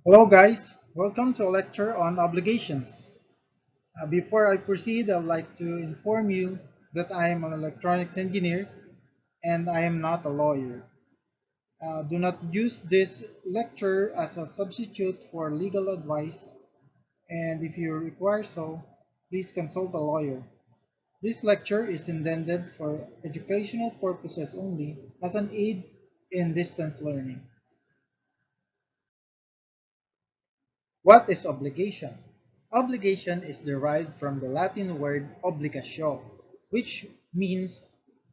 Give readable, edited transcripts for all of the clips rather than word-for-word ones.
Hello guys, welcome to a lecture on obligations. Before I proceed, I'd like to inform you that I am an electronics engineer and I am not a lawyer. Do not use this lecture as a substitute for legal advice, and if you require so, please consult a lawyer. This lecture is intended for educational purposes only as an aid in distance learning. What is obligation? Obligation is derived from the Latin word obligatio, which means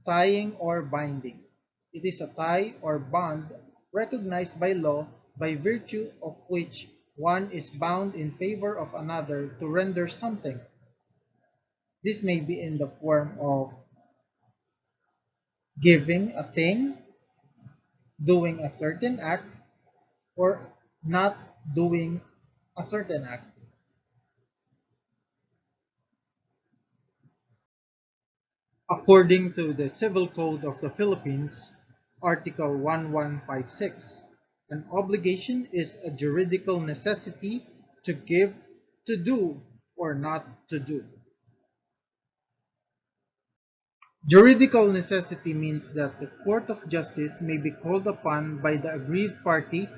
tying or binding. It is a tie or bond recognized by law by virtue of which one is bound in favor of another to render something. This may be in the form of giving a thing, doing a certain act, or not doing a certain act. According to the Civil Code of the Philippines, Article 1156, an obligation is a juridical necessity to give, to do, or not to do. Juridical necessity means that the court of justice may be called upon by the aggrieved party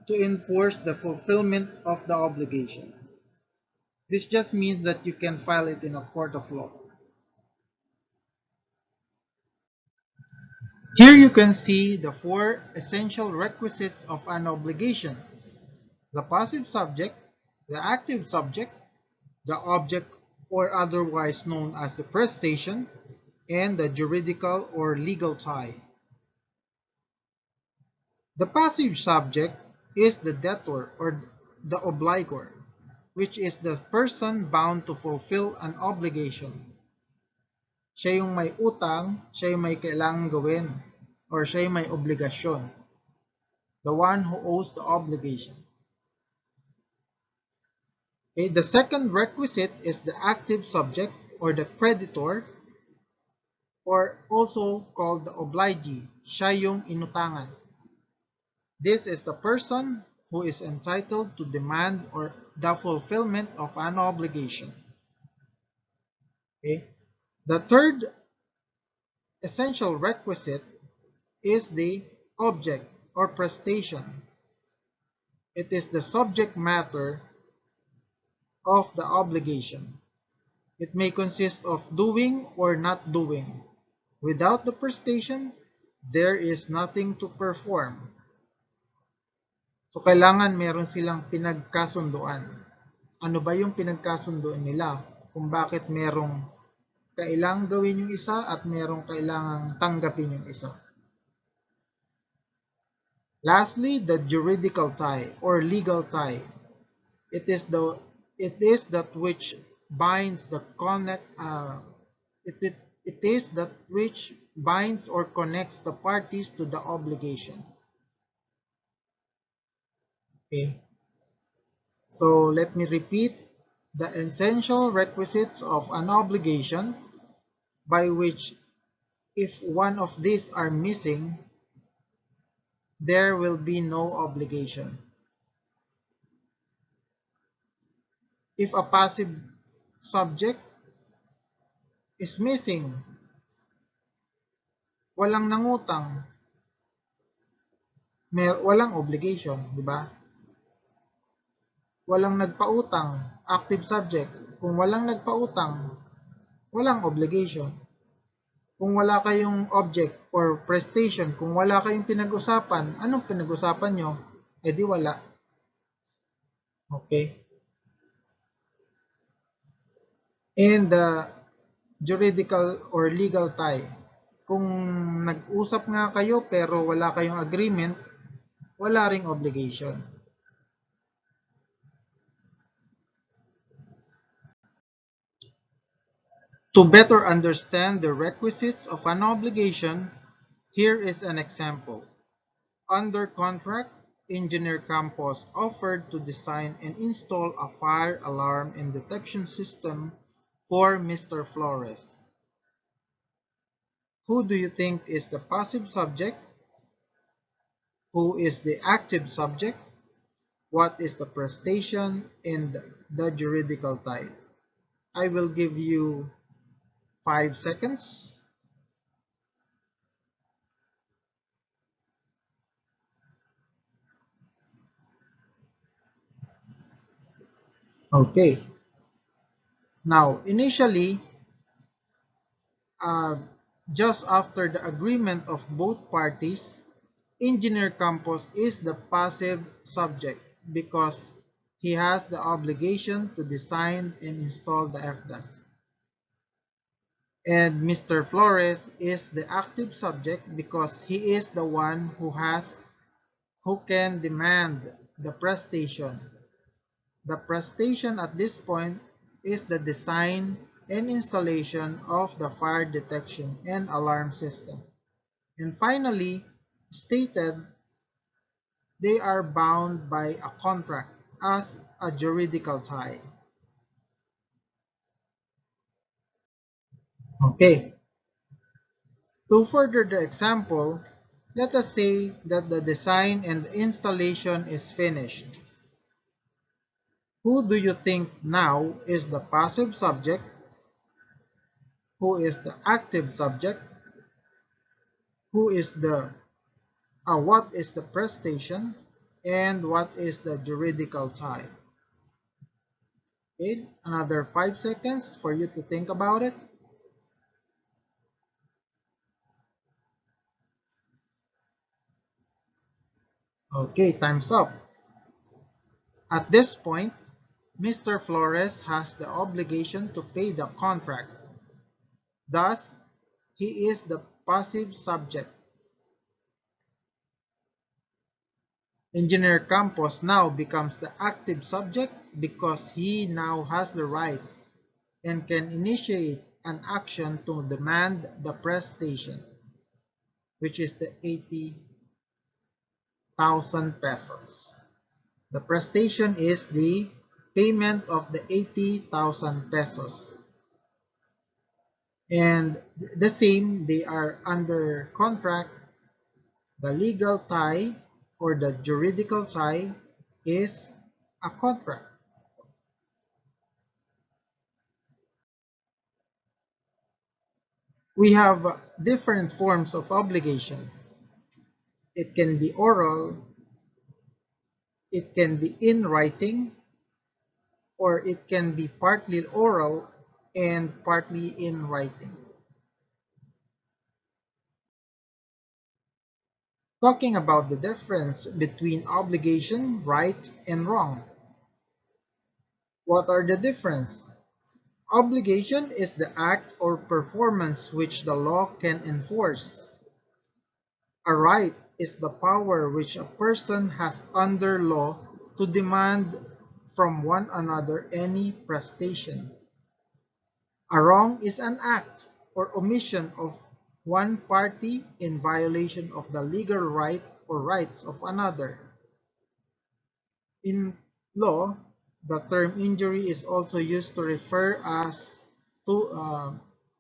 to enforce the fulfillment of the obligation. This just means that you can file it in a court of law. Here you can see the four essential requisites of an obligation: the passive subject, the active subject, the object or otherwise known as the prestation, and the juridical or legal tie. The passive subject is the debtor or the obligor, which is the person bound to fulfill an obligation. Siya yung may utang, siya yung may kailangang gawin, or siya yung may obligasyon, the one who owes the obligation. Okay, the second requisite is the active subject or the creditor, or also called the obligee. Siya yung inutangan. This is the person who is entitled to demand or the fulfillment of an obligation. Okay. The third essential requisite is the object or prestation. It is the subject matter of the obligation. It may consist of doing or not doing. Without the prestation, there is nothing to perform. So, kailangan meron silang pinagkasunduan. Ano ba yung pinagkasunduan nila? Kung bakit merong kailangang gawin yung isa at merong kailangang tanggapin yung isa. Lastly, the juridical tie or legal tie. It is that which binds the it is that which binds or connects the parties to the obligation. Okay. So let me repeat the essential requisites of an obligation, by which if one of these are missing, there will be no obligation. If a passive subject is missing, walang nangutang, walang obligation, di ba? Walang nagpautang, active subject. Kung walang nagpautang, walang obligation. Kung wala kayong object or prestation, kung wala kayong pinag-usapan, anong pinag-usapan nyo? Eh di wala. Okay? And the juridical or legal tie. Kung nag-usap nga kayo pero wala kayong agreement, wala ring obligation. To better understand the requisites of an obligation, here is an example. Under contract, Engineer Campos offered to design and install a fire alarm and detection system for Mr. Flores. Who do you think is the passive subject? Who is the active subject? what is the prestation, and the juridical type. I will give you 5 seconds. Okay. Now, initially, uh, just after the agreement of both parties, Engineer Campos is the passive subject because he has the obligation to design and install the FDAS. And Mr. Flores is the active subject because he is the one who can demand the prestation. The prestation at this point is the design and installation of the fire detection and alarm system. And finally, stated they are bound by a contract as a juridical tie. Okay, to further the example, let us say that the design and installation is finished. Who do you think now is the passive subject? Who is the active subject? Who is the what is the prestation? And what is the juridical tie? Okay, another 5 seconds for you to think about it. Okay, time's up. At this point, Mr. Flores has the obligation to pay the contract. Thus, he is the passive subject. Engineer Campos now becomes the active subject because he now has the right and can initiate an action to demand the prestation, which is the 80,000 pesos. The prestation is the payment of the 80,000 pesos. And the same, they are under contract. The legal tie or the juridical tie is a contract. We have different forms of obligations. It can be oral, it can be in writing, or it can be partly oral and partly in writing. Talking about the difference between obligation, right, and wrong. What are the difference? Obligation is the act or performance which the law can enforce. A right is the power which a person has under law to demand from one another any prestation. A wrong is an act or omission of one party in violation of the legal right or rights of another. In law, the term injury is also used to refer to uh,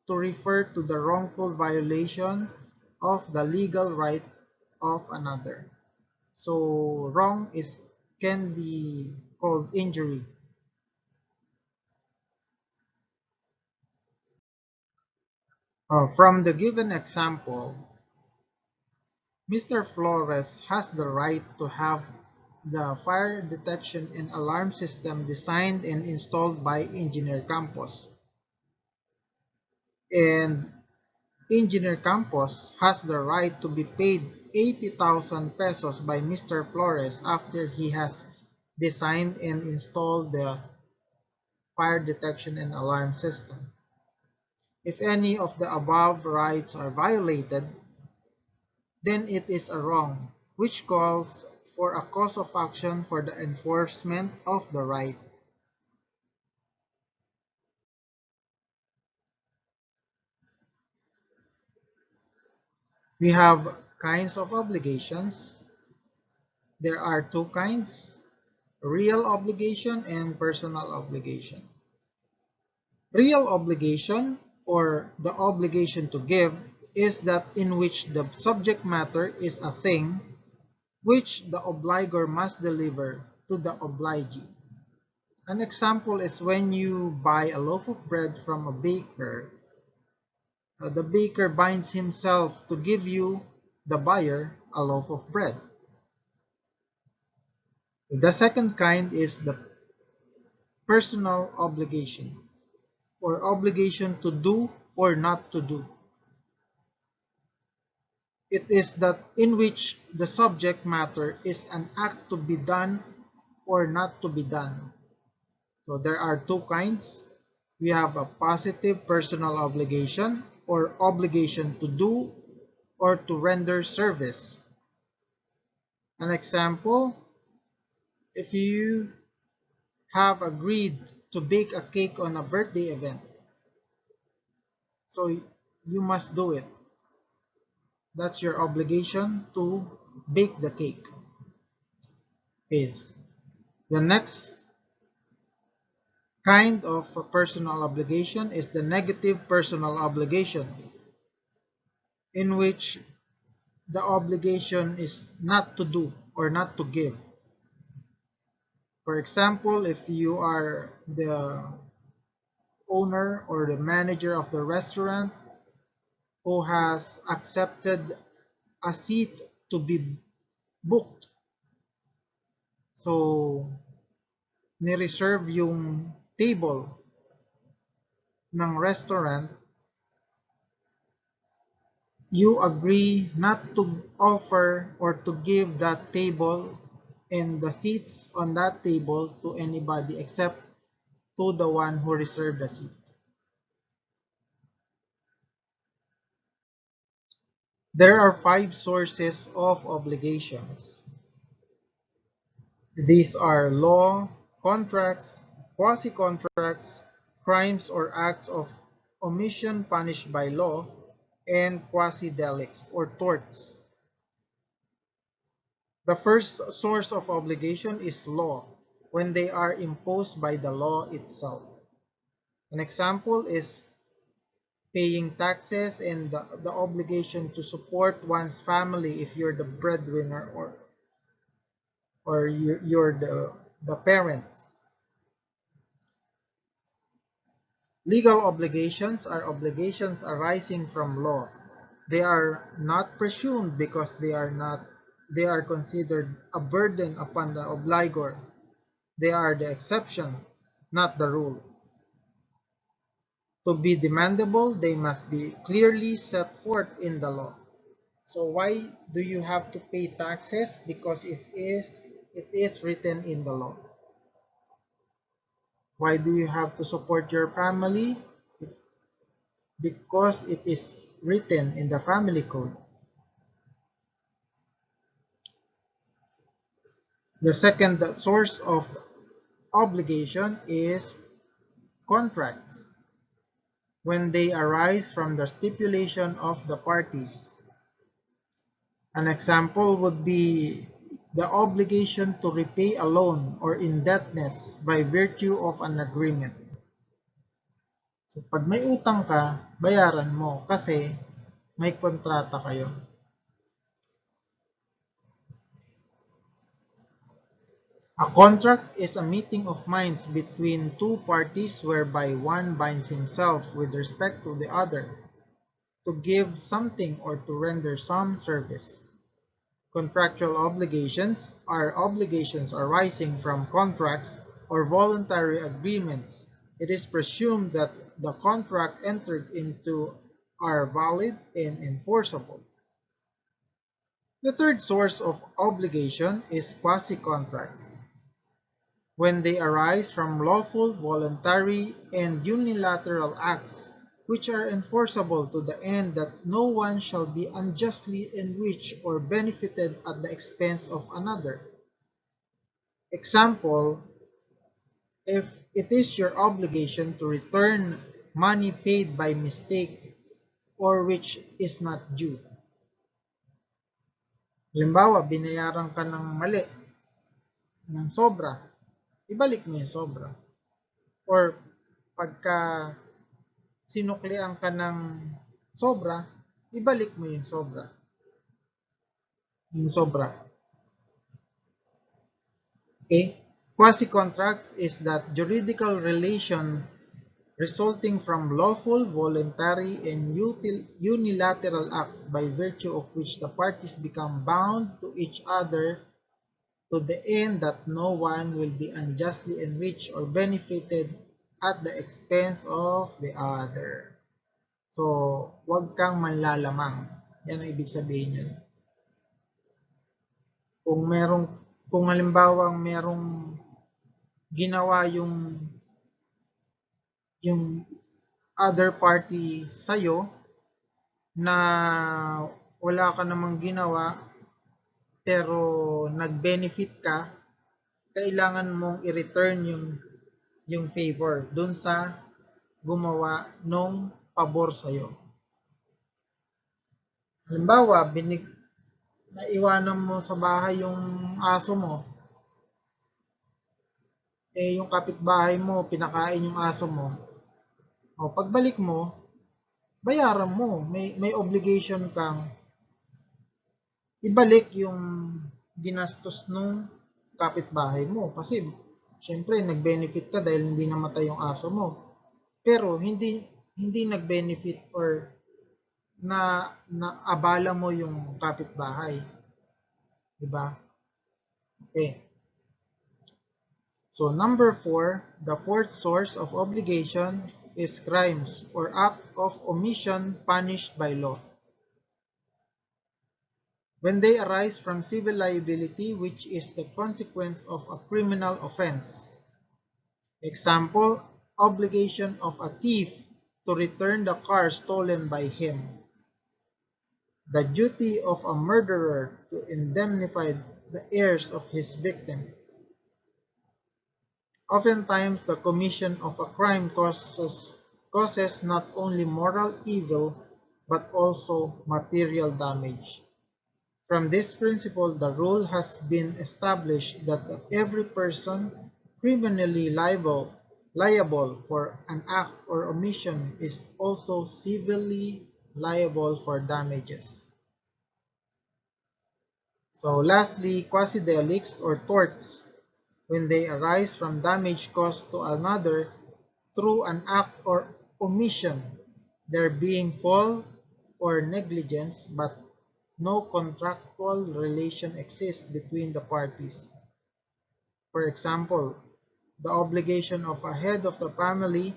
to refer to the wrongful violation of the legal right of another. So wrong is can be called injury. From the given example, Mr. Flores has the right to have the fire detection and alarm system designed and installed by Engineer Campos. And Engineer Campos has the right to be paid 80,000 pesos by Mr. Flores after he has designed and installed the fire detection and alarm system. If any of the above rights are violated, then it is a wrong, which calls for a cause of action for the enforcement of the right. We have kinds of obligations. There are two kinds, real obligation and personal obligation. Real obligation, or the obligation to give, is that in which the subject matter is a thing which the obligor must deliver, to the obligee. An example is when you buy a loaf of bread from a baker, the baker binds himself to give you, the buyer, a loaf of bread. The second kind is the personal obligation, or obligation to do or not to do. It is that in which the subject matter is an act to be done or not to be done. So there are two kinds. We have a positive personal obligation, or obligation to do or to render service. An example, if you have agreed to bake a cake on a birthday event, so you must do it. That's your obligation to bake the cake. Is the next kind of a personal obligation is the negative personal obligation, in which the obligation is not to do or not to give. For example, if you are the owner or the manager of the restaurant who has accepted a seat to be booked, so ni-reserve yung table ng restaurant, you agree not to offer or to give that table and the seats on that table to anybody except to the one who reserved the seat. There are 5 sources of obligations. These are law, contracts, quasi-contracts, crimes or acts of omission punished by law, and quasi-delicts or torts. The first source of obligation is law, when they are imposed by the law itself. An example is paying taxes and the obligation to support one's family if you're the breadwinner, or you're the parent. Legal obligations are obligations arising from law. They are not presumed because they are considered a burden upon the obligor. They are the exception, not the rule. To be demandable, they must be clearly set forth in the law. So why do you have to pay taxes? Because it is written in the law. Why do you have to support your family? Because it is written in the family code. The second source of obligation is contracts, when they arise from the stipulation of the parties. An example would be the obligation to repay a loan or indebtedness by virtue of an agreement. So, pag may utang ka, bayaran mo kasi may kontrata kayo. A contract is a meeting of minds between two parties whereby one binds himself with respect to the other to give something or to render some service. Contractual obligations are obligations arising from contracts or voluntary agreements. It is presumed that the contract entered into are valid and enforceable. The third source of obligation is quasi-contracts, when they arise from lawful, voluntary, and unilateral acts which are enforceable to the end that no one shall be unjustly enriched or benefited at the expense of another. Example, if it is your obligation to return money paid by mistake or which is not due. Halimbawa, binayaran ka ng mali, ng sobra, ibalik mo yung sobra. Or pagka sinuklian ka ng sobra, ibalik mo yung sobra. Yung sobra. Okay? Quasi-contracts is that juridical relation resulting from lawful, voluntary, and unilateral acts by virtue of which the parties become bound to each other to the end that no one will be unjustly enriched or benefited at the expense of the other. So, huwag kang manlalamang. Yan ang ibig sabihin yan. Kung merong, kung halimbawa merong ginawa yung other party sa'yo na wala ka namang ginawa pero nag-benefit ka, kailangan mong i-return yung favor dun sa gumawa nung pabor sa'yo. Halimbawa, naiwanan mo sa bahay yung aso mo, yung kapitbahay mo, pinakain yung aso mo, o pagbalik mo, bayaran mo. May obligation kang ibalik yung ginastos nung kapitbahay mo. Kasi, syempre, nag-benefit ka dahil hindi namatay yung aso mo. Pero, hindi nag-benefit or na abala mo yung kapitbahay. Diba? Okay. So, number 4, the fourth source of obligation is crimes or act of omission punished by law. When they arise from civil liability, which is the consequence of a criminal offense. Example, obligation of a thief to return the car stolen by him. The duty of a murderer to indemnify the heirs of his victim. Oftentimes, the commission of a crime causes not only moral evil, but also material damage. From this principle, the rule has been established that every person criminally liable for an act or omission is also civilly liable for damages. So lastly, quasi-delicts or torts, when they arise from damage caused to another through an act or omission, there being fault or negligence, but no contractual relation exists between the parties. For example, the obligation of a head of the family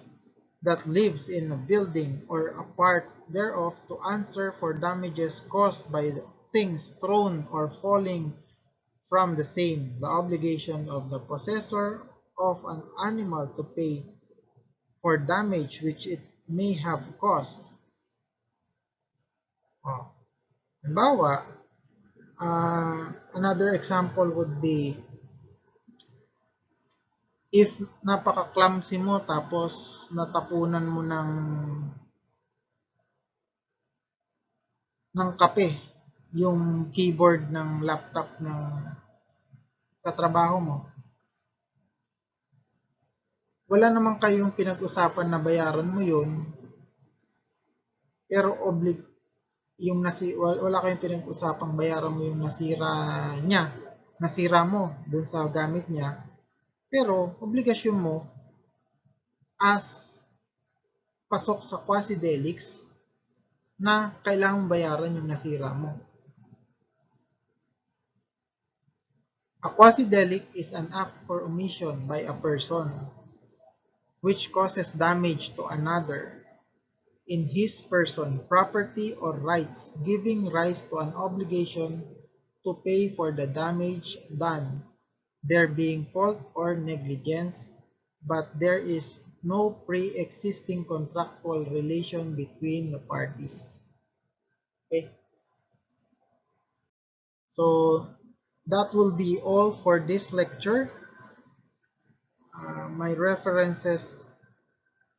that lives in a building or a part thereof to answer for damages caused by things thrown or falling from the same, the obligation of the possessor of an animal to pay for damage which it may have caused. Halimbawa, another example would be if napaka-clumsy mo tapos natapunan mo ng kape yung keyboard ng laptop ng katrabaho mo, wala naman kayong pinag-usapan na bayaran mo yun, pero wala kayong pinag-usapang bayaran mo yung nasira mo dun sa gamit niya, pero obligasyon mo as pasok sa quasi-delicts na kailangang bayaran yung nasira mo. A quasi-delict is an act or omission by a person which causes damage to another in his person, property, or rights, giving rise to an obligation to pay for the damage done, there being fault or negligence, but there is no pre-existing contractual relation between the parties. Okay? So, that will be all for this lecture. My references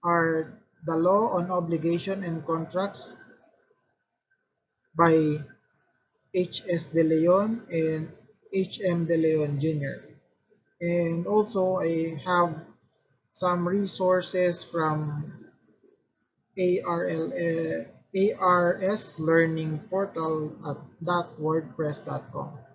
are The Law on Obligation and Contracts by H.S. De Leon and H.M. De Leon Jr. And also I have some resources from ARS Learning Portal at .wordpress.com.